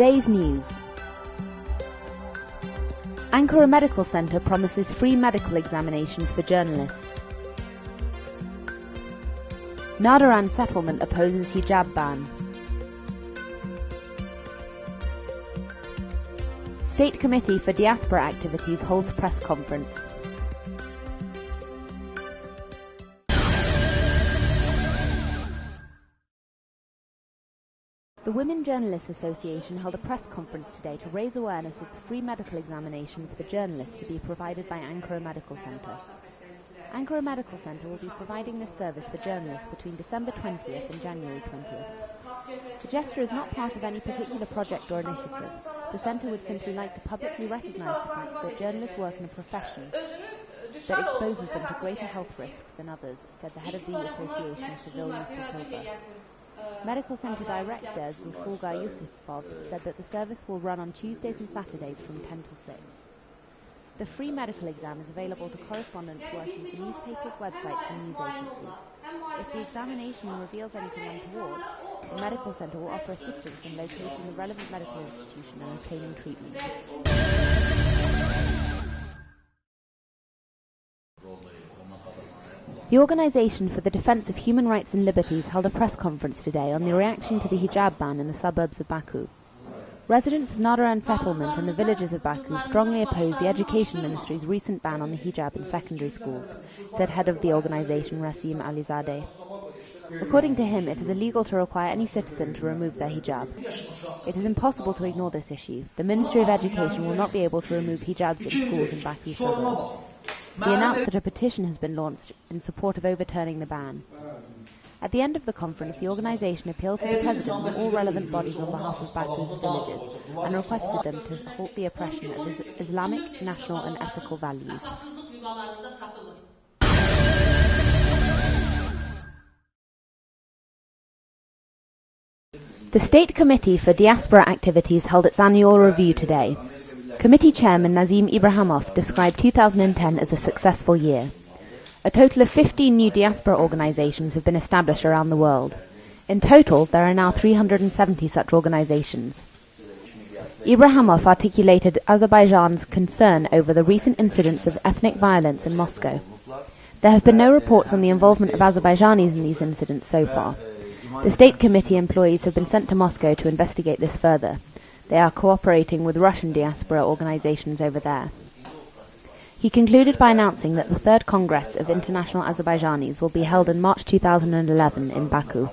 Today's news. Ankara Medical Center promises free medical examinations for journalists. Nardaran settlement opposes hijab ban. State Committee for Diaspora Activities holds press conference. The Women Journalists Association held a press conference today to raise awareness of the free medical examinations for journalists to be provided by Ankara Medical Center. Ankara Medical Center will be providing this service for journalists between December 20th and January 20th. The gesture is not part of any particular project or initiative. The center would simply like to publicly recognize the fact that journalists work in a profession that exposes them to greater health risks than others, said the head of the association, Sevil Yusufova. Medical Center Director Zulfulgar Yusufov said that the service will run on Tuesdays and Saturdays from 10 till 6. The free medical exam is available to correspondents working for newspapers, websites and news agencies. If the examination reveals anything untoward, the Medical Center will offer assistance in locating the relevant medical institution and obtaining treatment. The Organization for the Defense of Human Rights and Liberties held a press conference today on the reaction to the hijab ban in the suburbs of Baku. Residents of Nardaran settlement and the villages of Baku strongly oppose the Education Ministry's recent ban on the hijab in secondary schools, said head of the organization Rasim Alizadeh. According to him, it is illegal to require any citizen to remove their hijab. It is impossible to ignore this issue. The Ministry of Education will not be able to remove hijabs in schools in Baku suburbs. He announced that a petition has been launched in support of overturning the ban. At the end of the conference, the organization appealed to the president and all relevant bodies on behalf of Baku's villages and requested them to halt the oppression of Islamic, national and ethical values. The State Committee for Diaspora Activities held its annual review today. Committee Chairman Nazim Ibrahimov described 2010 as a successful year. A total of 15 new diaspora organizations have been established around the world. In total, there are now 370 such organizations. Ibrahimov articulated Azerbaijan's concern over the recent incidents of ethnic violence in Moscow. There have been no reports on the involvement of Azerbaijanis in these incidents so far. The State Committee employees have been sent to Moscow to investigate this further. They are cooperating with Russian diaspora organizations over there. He concluded by announcing that the Third Congress of International Azerbaijanis will be held in March 2011 in Baku.